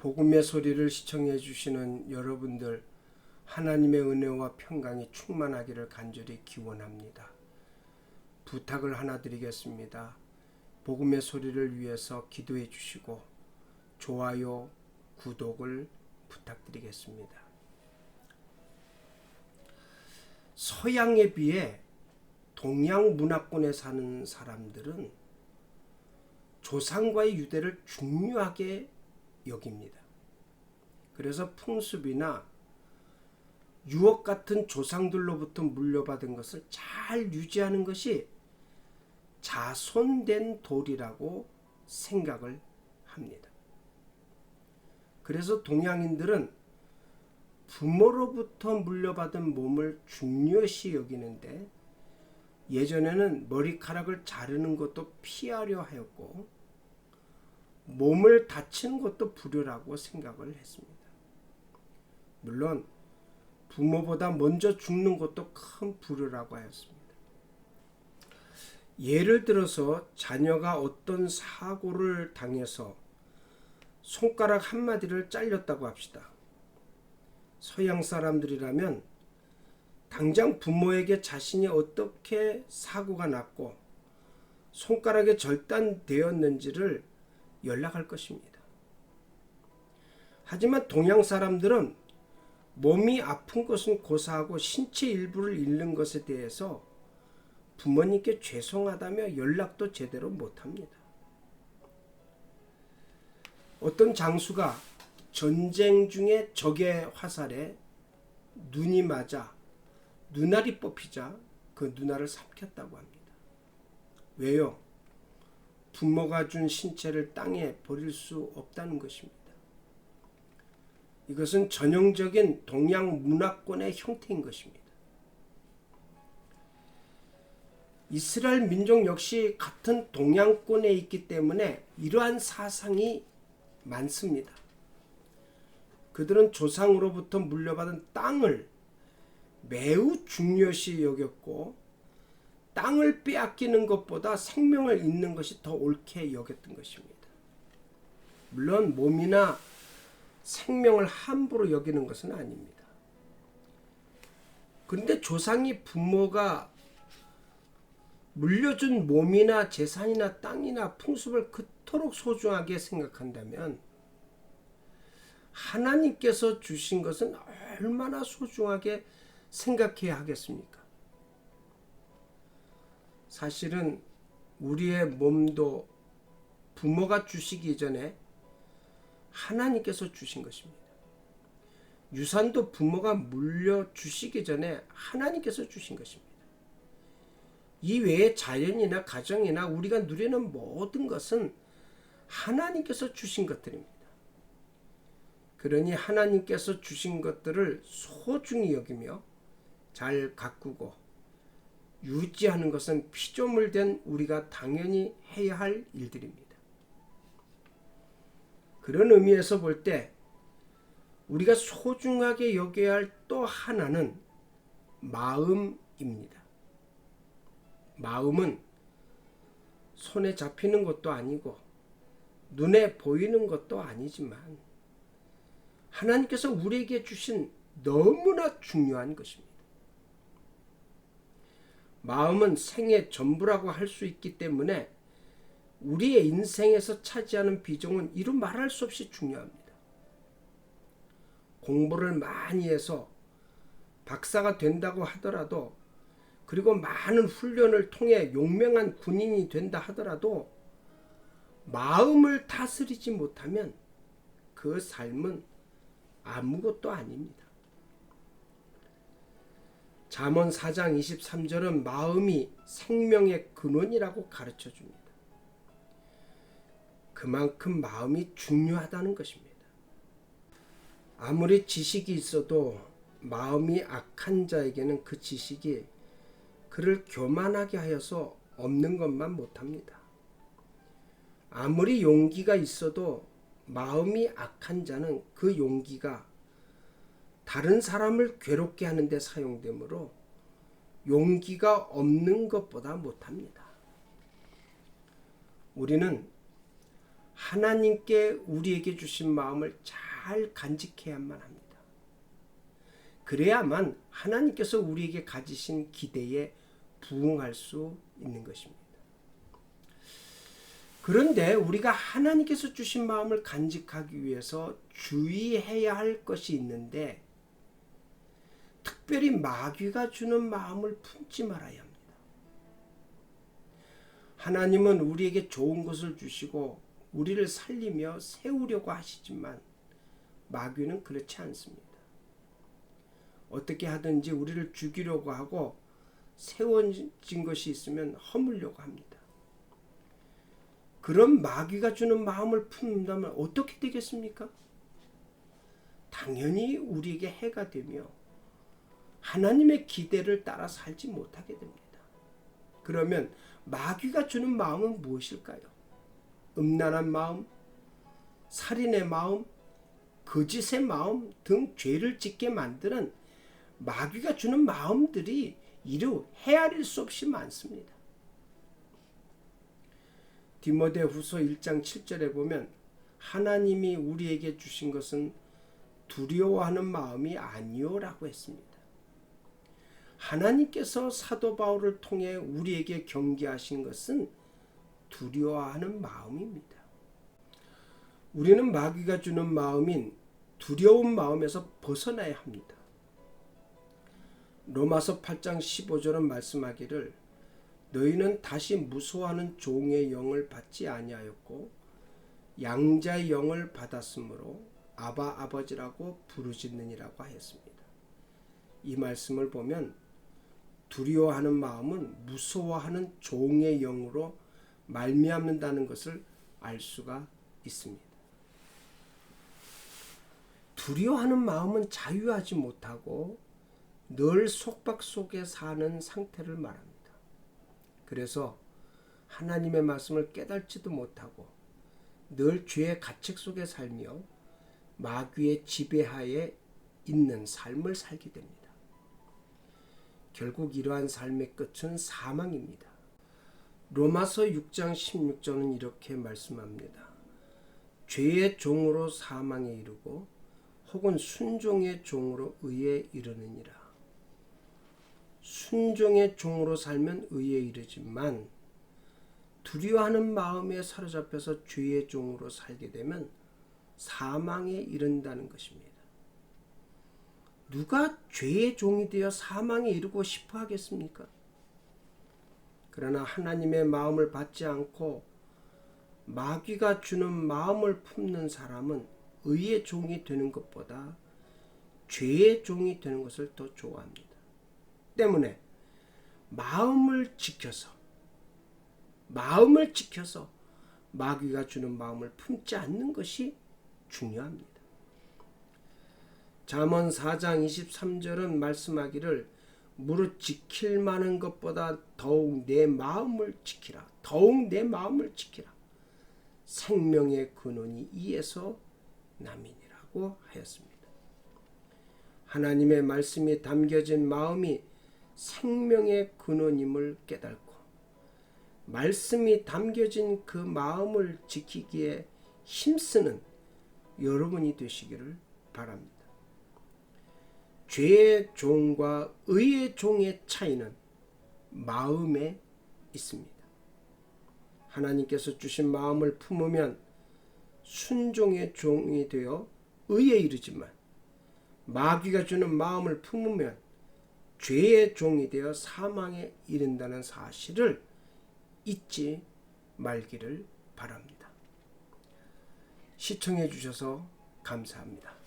복음의 소리를 시청해 주시는 여러분들, 하나님의 은혜와 평강이 충만하기를 간절히 기원합니다. 부탁을 하나 드리겠습니다. 복음의 소리를 위해서 기도해 주시고 좋아요, 구독을 부탁드리겠습니다. 서양에 비해 동양 문화권에 사는 사람들은 조상과의 유대를 중요하게 여깁니다. 그래서 풍습이나 유업 같은 조상들로부터 물려받은 것을 잘 유지하는 것이 자손된 도리라고 생각을 합니다. 그래서 동양인들은 부모로부터 물려받은 몸을 중요시 여기는데, 예전에는 머리카락을 자르는 것도 피하려 하였고 몸을 다치는 것도 불효라고 생각을 했습니다. 물론 부모보다 먼저 죽는 것도 큰 불효라고 하였습니다. 예를 들어서 자녀가 어떤 사고를 당해서 손가락 한마디를 잘렸다고 합시다. 서양 사람들이라면 당장 부모에게 자신이 어떻게 사고가 났고 손가락에 절단되었는지를 연락할 것입니다. 하지만 동양 사람들은 몸이 아픈 것은 고사하고 신체 일부를 잃는 것에 대해서 부모님께 죄송하다며 연락도 제대로 못합니다. 어떤 장수가 전쟁 중에 적의 화살에 눈이 맞아 눈알이 뽑히자 그 눈알을 삼켰다고 합니다. 왜요? 부모가 준 신체를 땅에 버릴 수 없다는 것입니다. 이것은 전형적인 동양 문화권의 형태인 것입니다. 이스라엘 민족 역시 같은 동양권에 있기 때문에 이러한 사상이 많습니다. 그들은 조상으로부터 물려받은 땅을 매우 중요시 여겼고, 땅을 빼앗기는 것보다 생명을 잇는 것이 더 옳게 여겼던 것입니다. 물론 몸이나 생명을 함부로 여기는 것은 아닙니다. 그런데 조상이 부모가 물려준 몸이나 재산이나 땅이나 풍습을 그토록 소중하게 생각한다면 하나님께서 주신 것은 얼마나 소중하게 생각해야 하겠습니까? 사실은 우리의 몸도 부모가 주시기 전에 하나님께서 주신 것입니다. 유산도 부모가 물려주시기 전에 하나님께서 주신 것입니다. 이 외에 자연이나 가정이나 우리가 누리는 모든 것은 하나님께서 주신 것들입니다. 그러니 하나님께서 주신 것들을 소중히 여기며 잘 가꾸고 유지하는 것은 피조물된 우리가 당연히 해야 할 일들입니다. 그런 의미에서 볼 때 우리가 소중하게 여겨야 할 또 하나는 마음입니다. 마음은 손에 잡히는 것도 아니고 눈에 보이는 것도 아니지만 하나님께서 우리에게 주신 너무나 중요한 것입니다. 마음은 생의 전부라고 할 수 있기 때문에 우리의 인생에서 차지하는 비중은 이루 말할 수 없이 중요합니다. 공부를 많이 해서 박사가 된다고 하더라도, 그리고 많은 훈련을 통해 용맹한 군인이 된다 하더라도 마음을 다스리지 못하면 그 삶은 아무것도 아닙니다. 잠언 4장 23절은 마음이 생명의 근원이라고 가르쳐 줍니다. 그만큼 마음이 중요하다는 것입니다. 아무리 지식이 있어도 마음이 악한 자에게는 그 지식이 그를 교만하게 하여서 없는 것만 못합니다. 아무리 용기가 있어도 마음이 악한 자는 그 용기가 다른 사람을 괴롭게 하는 데 사용되므로 용기가 없는 것보다 못합니다. 우리는 하나님께 우리에게 주신 마음을 잘 간직해야만 합니다. 그래야만 하나님께서 우리에게 가지신 기대에 부응할 수 있는 것입니다. 그런데 우리가 하나님께서 주신 마음을 간직하기 위해서 주의해야 할 것이 있는데, 특별히 마귀가 주는 마음을 품지 말아야 합니다. 하나님은 우리에게 좋은 것을 주시고 우리를 살리며 세우려고 하시지만 마귀는 그렇지 않습니다. 어떻게 하든지 우리를 죽이려고 하고 세워진 것이 있으면 허물려고 합니다. 그런 마귀가 주는 마음을 품는다면 어떻게 되겠습니까? 당연히 우리에게 해가 되며 하나님의 기대를 따라 살지 못하게 됩니다. 그러면 마귀가 주는 마음은 무엇일까요? 음란한 마음, 살인의 마음, 거짓의 마음 등 죄를 짓게 만드는 마귀가 주는 마음들이 이루 헤아릴 수 없이 많습니다. 디모데후서 1장 7절에 보면 하나님이 우리에게 주신 것은 두려워하는 마음이 아니요라고 했습니다. 하나님께서 사도 바울을 통해 우리에게 경계하신 것은 두려워하는 마음입니다. 우리는 마귀가 주는 마음인 두려운 마음에서 벗어나야 합니다. 로마서 8장 15절은 말씀하기를 너희는 다시 무서워하는 종의 영을 받지 아니하였고 양자의 영을 받았으므로 아바 아버지라고 부르짖느니라고 하였습니다. 이 말씀을 보면 두려워하는 마음은 무서워하는 종의 영으로 말미암는다는 것을 알 수가 있습니다. 두려워하는 마음은 자유하지 못하고 늘 속박 속에 사는 상태를 말합니다. 그래서 하나님의 말씀을 깨닫지도 못하고 늘 죄의 가책 속에 살며 마귀의 지배하에 있는 삶을 살게 됩니다. 결국 이러한 삶의 끝은 사망입니다. 로마서 6장 16절은 이렇게 말씀합니다. 죄의 종으로 사망에 이르고 혹은 순종의 종으로 의에 이르느니라. 순종의 종으로 살면 의에 이르지만 두려워하는 마음에 사로잡혀서 죄의 종으로 살게 되면 사망에 이른다는 것입니다. 누가 죄의 종이 되어 사망에 이르고 싶어 하겠습니까? 그러나 하나님의 마음을 받지 않고 마귀가 주는 마음을 품는 사람은 의의 종이 되는 것보다 죄의 종이 되는 것을 더 좋아합니다. 때문에 마음을 지켜서 마귀가 주는 마음을 품지 않는 것이 중요합니다. 잠언 4장 23절은 말씀하기를 무릇 지킬 만한 것보다 더욱 내 마음을 지키라. 더욱 내 마음을 지키라. 생명의 근원이 이에서 남이니라고 하였습니다. 하나님의 말씀이 담겨진 마음이 생명의 근원임을 깨닫고 말씀이 담겨진 그 마음을 지키기에 힘쓰는 여러분이 되시기를 바랍니다. 죄의 종과 의의 종의 차이는 마음에 있습니다. 하나님께서 주신 마음을 품으면 순종의 종이 되어 의에 이르지만 마귀가 주는 마음을 품으면 죄의 종이 되어 사망에 이른다는 사실을 잊지 말기를 바랍니다. 시청해 주셔서 감사합니다.